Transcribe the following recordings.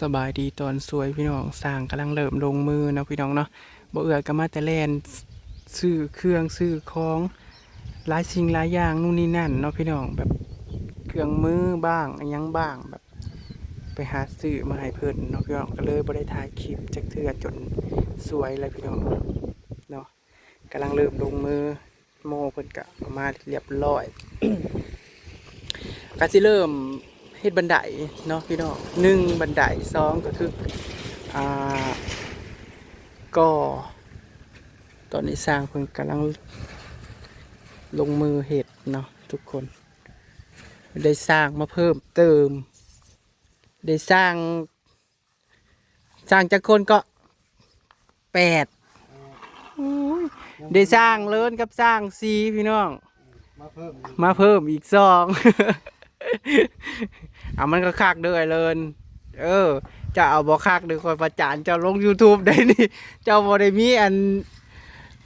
สบายดีตอนสวยพี่น้องสร้างกำลังเริ่มลงมือเนาะพี่น้องเนาะบ่เอือก็มาแต่แลนซื้อเครื่องซื้อของหลายสิ่งหลายอย่างนู่นนี่นั่นเนาะพี่น้องแบบเครื่องมือบ้างอันยังบ้างแบบไปหาซื้อมาให้เพิ่นเนาะพี่น้องก็เลยบ่ได้ถ่ายคลิปจักเทื่อจนสวยเลยพี่น้องเนาะกำลังเริ่มลงมือโมเพิ่นก็เอามาเรียบร้อย ก็สิเริ่มเฮ็ดบันไดเนาะพี่น้อง1บันได2ก็คืออ่าก็ตอนนี้สร้างเพิ่นกำลังลงมือเฮ็ดเนาะทุกคนได้สร้างมาเพิ่มเติมได้สร้างจากคนก็8ได้สร้างเลินกับสร้าง4พี่น้องมาเพิ่มอีก2 เอามันก็คักเด้อเลินจะเอาบ่คักเด้อคอยประจานเจ้าลง YouTube ได้นี่เจ้าบ่ได้มีอัน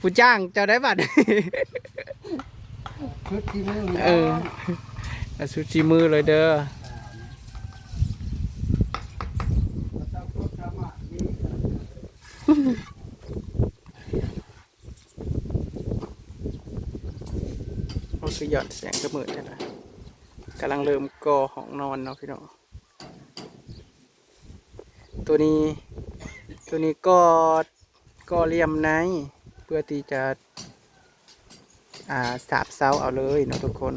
ผู้จ้างเจ้าได้บัด ชุดที่มือ สุดชีมือเลยเด้อมันคือหยอดแสงกระมือใช่ไหมกำลังเริ่มก่อห้องนอนเนาะพี่น้องตัวนี้ก็เลี่ยมในเพื่อที่จะสาบเซาเอาเลยเนาะทุกคน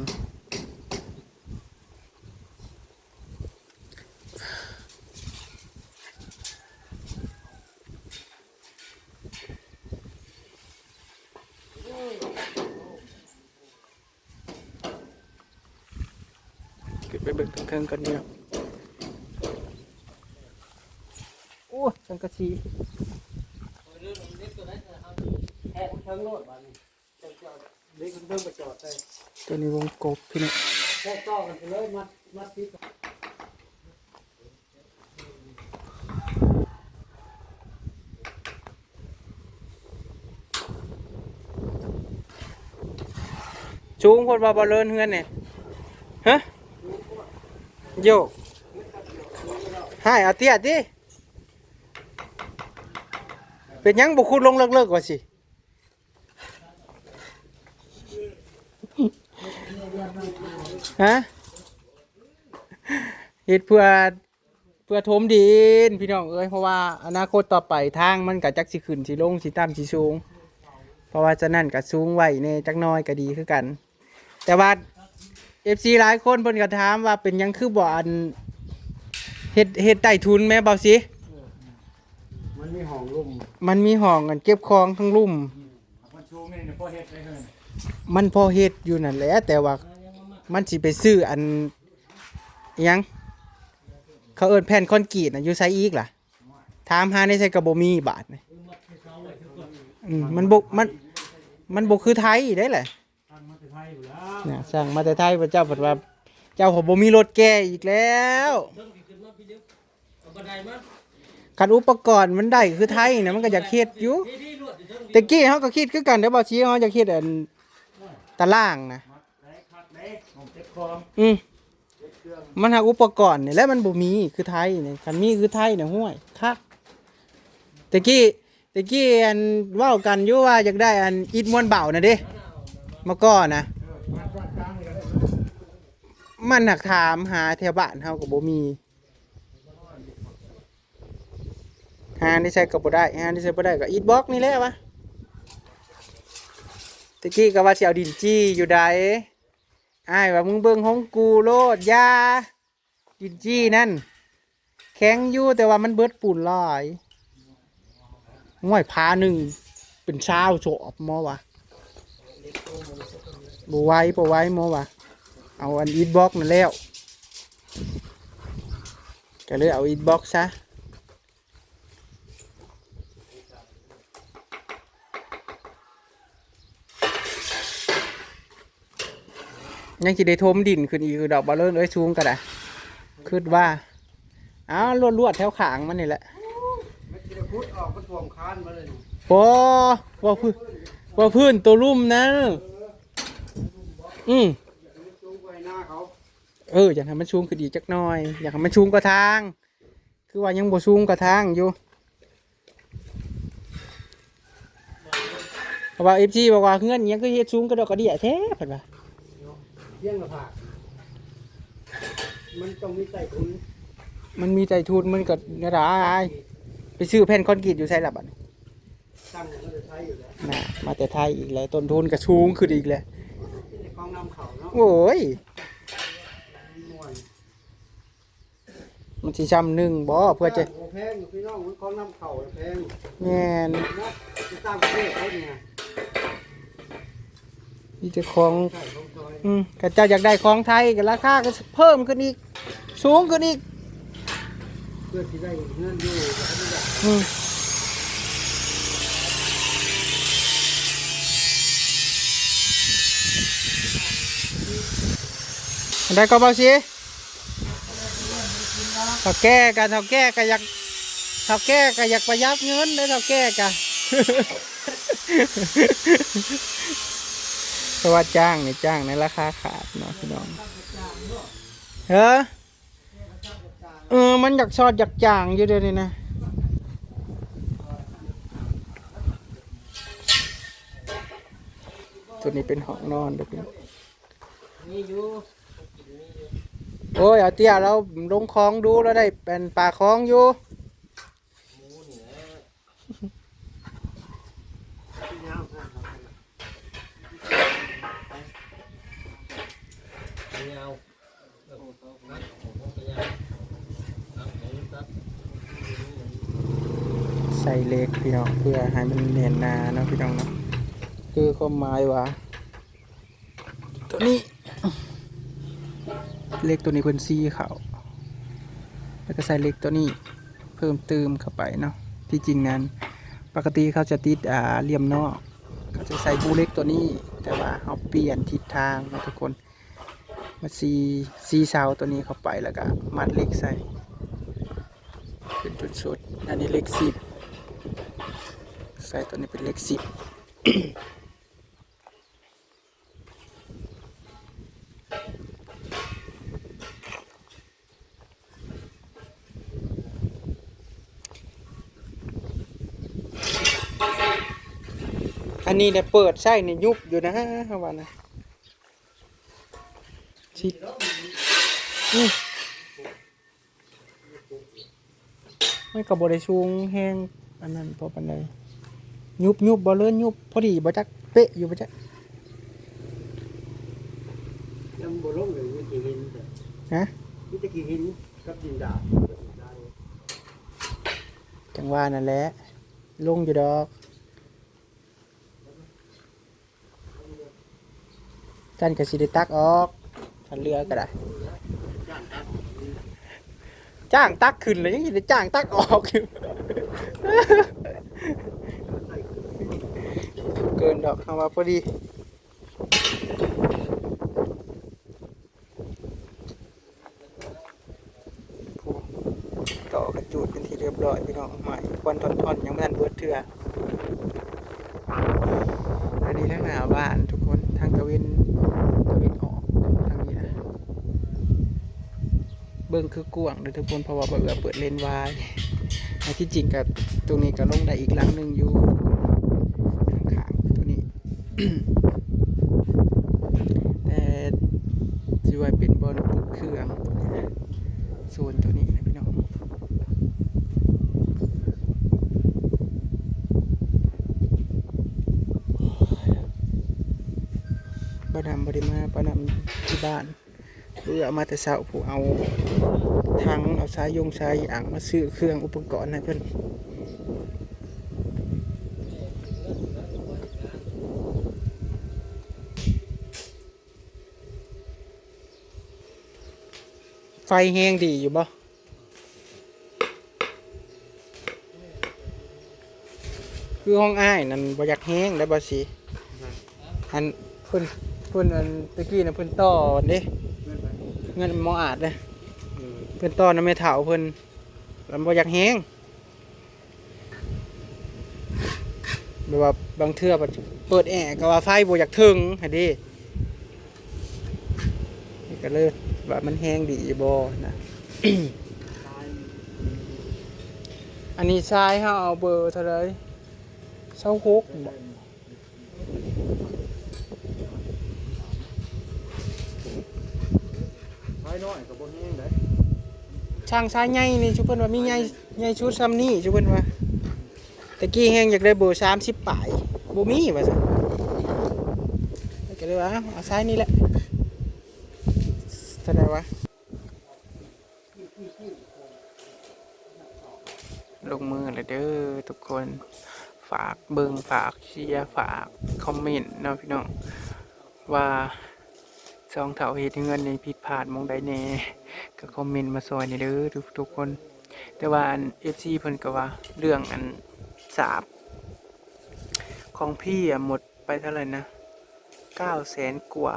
เก็บไปเบิ่งเครื่องกันเนี่ยโอ้สังกะสี แค่เชิงโลดบ้านนี้จอดเด็กเพิ่งไปจอดได้ ตัวนี้วงกบพี่น้อง แค่ต่อกันไปเลยมัดที่ ชูงคนบาเลินเฮือนเนี่ยฮะโยให้เอาเตี้ยดิเป็นยังบุคุณลงเลิกกว่าสิฮะเหตุเพื่อถมดินพี่น้องเอ้ยเพราะว่าอนาคตต่อไปทางมันกับจักสิขึ้นสิลงสิต่ำสิสูงเพราะว่าจะนั่นกับสูงไว้ในจักน้อยก็ดีคือกันแต่ว่าFC หลายคนเพิ่นก็ถามว่าเป็นยังคือบ่อันเฮ็ดใต้ทุนแม่เบาสิมันมีห้องลุ่ม มันมีห้องกันเก็บของทั้งลุ่มมันชูนี่เนี่ยพอเฮ็ดได้เลย มันพอเฮ็ดอยู่นั่นแหละแต่ว่ามันสิไปซื้ออันอิหยังเขาเอิ้นแผ่นคอนกรีตน่ะอยู่ไสอีกล่ะถามหาในไสก็บ่มีบาทนี่มันบ่คือไทยได้แหละเนี่ยสร้างมาแต่ไทยพระเจ้าเพิ่นว่าเจ้าก็บ่มีรถแก้อีกแล้วคันอุปกรณ์มันได้คือไทยนะมันก็อยากเฮ็ดอยู่แต่กี้เฮาก็คิดคือกันเด้อบ่ชี้เฮาอยากเฮ็ดอันตารางนะมันหาอุปกรณ์นี่แหละมันบ่มีคือไทยนี่คันมีคือไทยน่ะห้วยคักแต่กี้อันเว้ากันอยู่ว่าอยากได้อันอิฐมวลเบาน่ะเด้มาก่อนนะมันหักถามหาแถวบ้านเฮาก็บ่มีหาที่ใช้ก็บ่ได้หาที่ใช้บ่ได้ก็อิฐบล็อกนี่แหละวะตะกี้ก็ว่าสิเอาดินจี้อยู่ใดอ้ายว่ามึงเบิ่งของกูโลดยาดินจี้นั่นแข็งอยู่แต่ว่ามันเบิดปูนหลายง่วยพาหนึ่งเป็นชาวโฉบมอวะบ่ไหว้มอวะเอาอันอิฐบล็อกนั่นแล้วก็เลยเอาอิฐบล็อกซะยังสิได้ทมดินขึ้นอีกคือดอกบอลเลอร์เอ้ยสูงก็ได้คิดว่าอ้าวลวดแถวขางมันนี่แหละ ไม่ได้พุดออกก็ท่วมคานมาเลย ว่าพื้นตัวลุ่มนะชูไว้หน้าเขา อยากให้มันชูงขึ้นอีกจักหน่อยอยากให้มันชูงกว่าทาง คือว่ายังบ่สูงกระทางอยู่เพราะว่า FC บอกว่าเฮือนอิหยังคือเฮ็ดสูงกระดอกกระเดี่ยแท้เพิ่นว่า เลี้ยงละผากมันต้องมีใส่ถุน มันมีใจทุนมันก็น่าได้ไปซื้อแผ่นคอนกรีตอยู่ไสล่ะบัดนี้ ตั้งมันจะใช้อยู่แล้ว น่ะมาแต่ไทยอีกแล้วต้นทุนก็สูงขึ้นอีกแล้ว ในกองนำเขาเนาะ โอ้ย ม่วน มันสิช้ำหนึงบ่เพื่อจะ โอ้แพงอยู่พี่น้องมันกองนำเขาแพง แม่น นะที่ต่างประเทศเขาเนี่ย มีแต่ของ ใช่ของซอย ก็เจ้าอยากได้ของไทยก็ราคาก็เพิ่มขึ้นอีกสูงขึ้นอีก เพื่อที่ได้เงินอยู่แล้วก็ไม่อยาก อืมอันใดก็เบาสิเท่าแก่กันเท่าแก่ก็อยากเท่าแก่ก็อยากประหยัดเงินได้เท่าแก่กัน เพราะว่าจ้างนี่จ้างในราคาขาดเนาะพี่น้องเฮ้อมันอยากซอดอยากจ้างอยู่เดี๋ยวนี้นะตัวนี้เป็นห้องนอนเด้อพี่น้อง มีอยู่ โอ้ยเอาเตี้ยเราลงคลองดูแล้วได้เป็นปลาคลองอยู่ ที่ยาวนะยาว ใส่เหล็กพี่น้องเพื่อให้มันเนียนหนาเนาะพี่น้องเนาะคือความหมายว่าตัวนี้เหล็กตัวนี้เพิ่นซีเขาแล้วก็ใส่เหล็กตัวนี้เพิ่มเติมเข้าไปเนาะที่จริงนั้นปกติเขาจะติดเหลี่ยมนอกเขาจะใส่บูเหล็กตัวนี้แต่ว่าเขาเปลี่ยนทิศทางนะทุกคนมาซีเสาตัวนี้เข้าไปแล้วก็มัดเหล็กใส่เป็นจุดสุดอันนี้เหล็ก10ใส่ตัวนี้เป็นเหล็ก10 อันนี้เนี่ยเปิดใช่เนี่ยยุบอยู่นะฮะวันนะชิดไม่กับบริชูงแห้งอันนั้นพอปันใดยุบบ่เลื่อนยุบพอดีบ่จักเป๊ะอยู่บ่จัก ยังบ่ลงเลยมีกี่หินแต่ ฮะ มีแต่กี่หินกับดินดาบ จังว่านั่นแหละลงอยู่ดอกท่านก็สิได้ตักออกท่านเรือก็ได้จ้างตักขึ้นเลยยังสิได้จ้างตักออกอยู่ เกินดอกคำว่าพอดีต่อกระจูดเป็นที่เรียบร้อยพี่น้องใหม่ควันท่อนๆยังไม่ทันเบิดเถื่ออันนี้ทางหน้าบ้านทุกคนทางตะเวนออกทางนี้นะเบิ่งคือกว้างเลยทุกคนเพราะว่าเปิดเลนวายที่จริงกับตรงนี้ก็ลงได้อีกหลังหนึ่งอยู่ข้างๆตัวนี้ แต่จะว่าเป็นบอลปลูกเครื่องตัวนี้นะโซนตัวนี้นะพี่น้องป้าดำบริมาป้าดำที่บ้านเพื่อเอามาแต่เช้าผู้เอาถังเอาสายสายอ่างมาซื้อเครื่องอุปกรณ์ให้เพื่อนไฟแห้งดีอยู่บ่คือห้องอ้ายนั่นบ่อยากแห้งได้บ่สิอันเพิ่นอันตะกี้น่ะเพิ่นต่อเด้เงินหมออาดเด้เพิ่นต่อนำแม่เฒ่าเพิ่นแล้วบ่อยากแห้งแบบว่าบางเทื่อเปิดแอร์ก็ว่าไฟบ่อยากถึงหั่นเด้ก็เลยว่ามันแห้งดีอยู่บ่นะ ตาย อันนี้ชายเฮาเอาเบอร์เท่าไร26บ่ ไว้น้อยกับบนนี้ได้ ช่างชายใหญ่นี่ชุเพิ่นว่ามีใหญ่ใหญ่ชุดซ้ำนี่ชุเพิ่นว่าตะกี้แฮงอยากได้เบอร์30ปลายบ่มีว่าซั่นก็เลยว่าเอาชายนี่แหละเท่าไหร่วะลงมือเลยเด้อทุกคนฝากเบิ่งฝากเชียร์ฝากคอมเมนต์เนาะพี่น้องว่าซองเถาเฮ็ดให้เงินในผิดพลาดหมองใดแหน่ก็คอมเมนต์มาซอยนี่เด้อทุกคน แต่ว่าอัน FC เพิ่นก็ว่าเรื่องอันสาบของพี่อะหมดไปเท่าไหร่นะ900,000 กว่า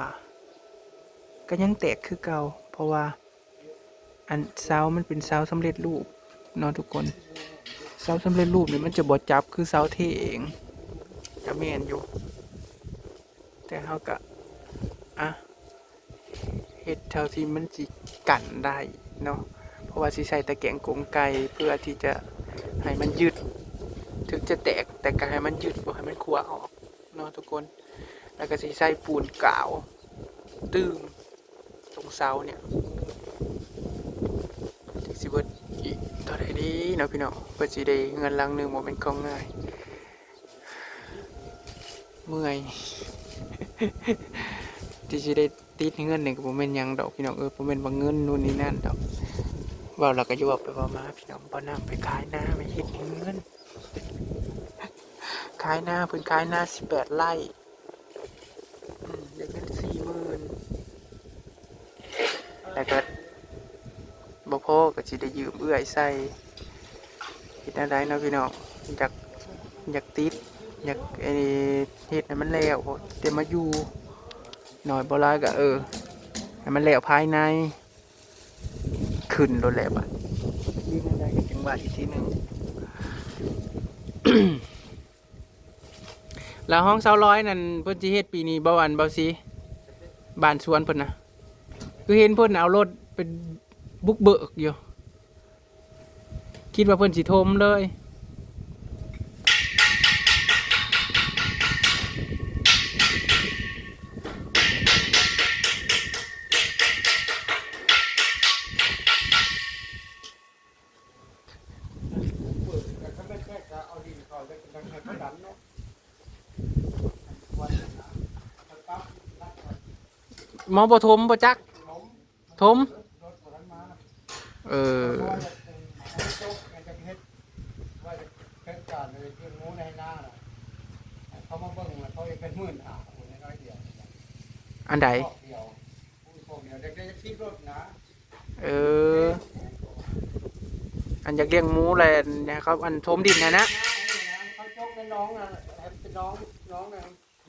ก็ยังแตกคือเก่าเพราะว่าอันเสามันเป็นเสาสำเร็จรูปเนาะทุกคนเสาสำเร็จรูปนี่มันจะบ่จับคือเสาเทเองจะแม่นอยู่ แต่เฮาก็อ่ะเฮ็ดเท่าที่มันสิกันได้เนาะเพราะว่าสิใส่ตะแกรงกรงไก่เพื่อที่จะให้มันยืดถึงจะแตกแต่ก็ให้มันยืดบ่ให้มันคั่วออกเนาะทุกคนแล้วก็สิใส่ปูนกาวตึงตรงเสาเนี่ยถึงสิเบิดอีกเท่าใดดีเนาะพี่น้องเพื่อสิได้เงินหลังหนึงบ่แม่นของง่ายเมื่อย ที่สิได้ติดเงินนี่ก็บ่แม่นหยังดอกพี่น้องบ่แม่นว่าเงินนู่นนี่นั่นดอกเว้าแล้วก็อยู่ว่าไปเว้ามาพี่น้องบ่นำไปขายนาไปเฮ็ดเงินขายนาเพิ่นขายนา18 ไร่ได้เงิน 40,000 แล้วก็บ่พอก็สิได้ยืมเอื้อยใส่เฮ็ดจั่งใดเนาะพี่น้องอยากติดอยากไอ้เฮ็ดให้มันแล้วแต่มาอยู่หน่อยบ่หลายก็ให้มันแล้วภายในขึ้นโลดแล้วบัดยืนได้ก็จังว่าอีกทีหนึง แล้วห้องเสาร้อยนั่นเพิ่นสิเฮ็ดปีนี้บ่หวันบ่สิบ้านสวนเพิ่นน่ะคือเห็นเพิ่นเอารถเป็นบุกเบิกอยู่คิดว่าเพิ่นสิถมเลยหมอบ่ถมบ่จักถมเอออันใดเอออันอยากเลี้ยงหมูแหละนะครับอันถมดินนะนะเขาจกในน้องนะเป็นน้องนะ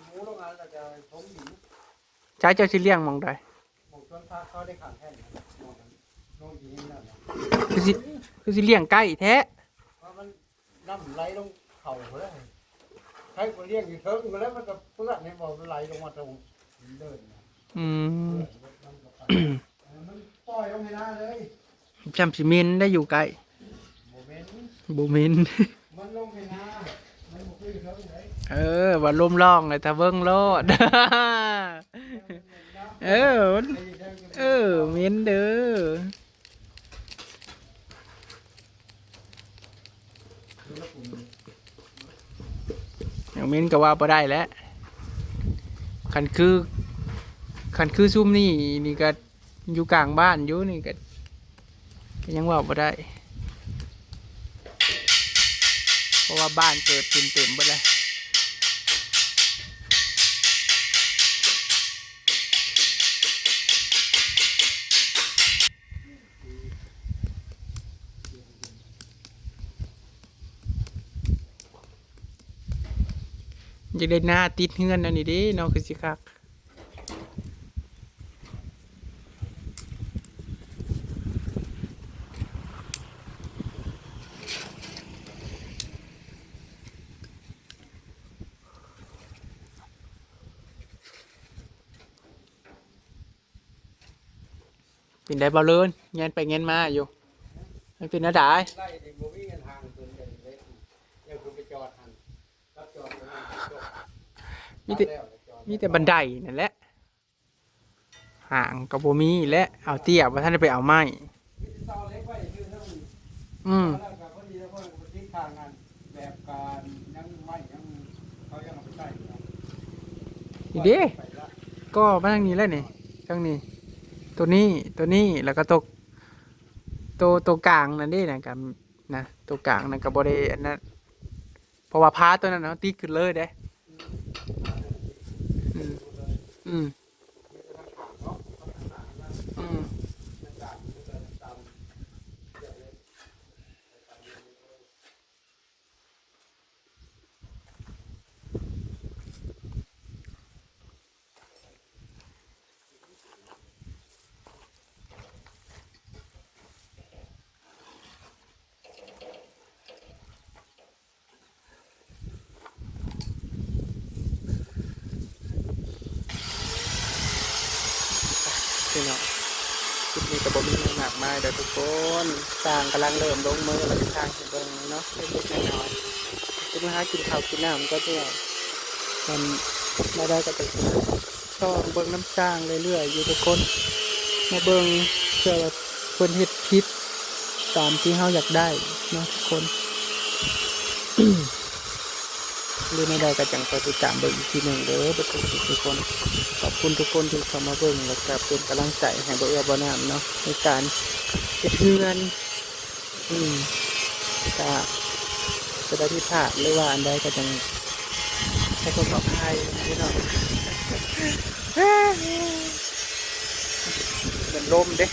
หมูโรงงานเราจะทมหิน ใช้เจ้าสิเลี้ยงหมองใด หมูชวนพาเขาได้ขังแท่นน้องหินนั่น คือสิเลี้ยงไก่แท้เพราะมันน้ำไหลลงเข่าเลยใช้คนเลี้ยงอยู่เทิงก็แล้วมันก็เปื้อนในบ่อไหลลงมาตรงเดินมันปล่อยลงให้หน้าเลยจำสิเมนได้อยู่ไกลบ่เมนมันลงให้หน้ามันบ่คือเทิงเลยว่าลมล่องเลยถ้าเบิ่งโลดเมนเด้ออย่างเมนก็ว่าบ่ได้แล้วคันคือซุ่มนี่ก็อยู่กลางบ้านอยู่นี่ก็ยังว่าบ่ได้เพราะว่าบ้านเกิดเต็มหมดเลยจะได้หน้าติดเงื่อนอันนี้ดิน้องคือสิคักเป็นได้บ่เลินเงินไปเงินมาอยู่มันเป็นอะไรไล่ในบ่มีเงินทางตัวเดียว มีแต่มีแต่บันไดนั่นแหละห่างกับบ่มีและเอาเตี้ยว่าท่านได้ไปเอาไม้ เสาเล็กไว้คือทั้ง อืม แล้วก็พอดีแล้วก็ทิศทางงานแบบการยังไม่ยังเขายังเอาไปใช้อยู่นะ อีเด้ก็มาทางนี้แล้วนี่ทางนี้ ตัวนี้แล้วก็ตัวกลางนั่นเด้นะกับนะตัวกลางนั่นก็บ่ได้อันนั้นเพราะว่าพาตัวนั้นเนาะติดขึ้นเลยเด้อืมอืมอืมพี่น้องคลิปนี้ก็บ่มีหนักมากเด้อทุกคนสร้างกำลังเริ่มลงมือแล้วก็ทางให้เบิ่งเนาะเล็กๆน้อยๆกินมาหากินข้าวกินน้ำก็ได้มันมาได้ก็ไปช่องเบิ่งน้ำสร้างเรื่อยๆอยู่ทุกคนมาเบิ่งเพื่อว่าเพิ่นเฮ็ดคลิปตามที่เฮาอยากได้เนาะทุกคน หรือไม่ได้ก็จังไปติดตามเบิ่งอีกทีหนึ่งเด้อทุกคนขอบคุณทุกคนที่เข้ามาเบิ่งแล้วก็เป็นกำลังใจให้บ่เอื้อบ่น้ำเนาะในการเฮ็ดเฮือนก็จะได้ที่พลาดหรือว่าอันใดก็จังให้คนปลอดภัยพี่น้องเป็นลมเด้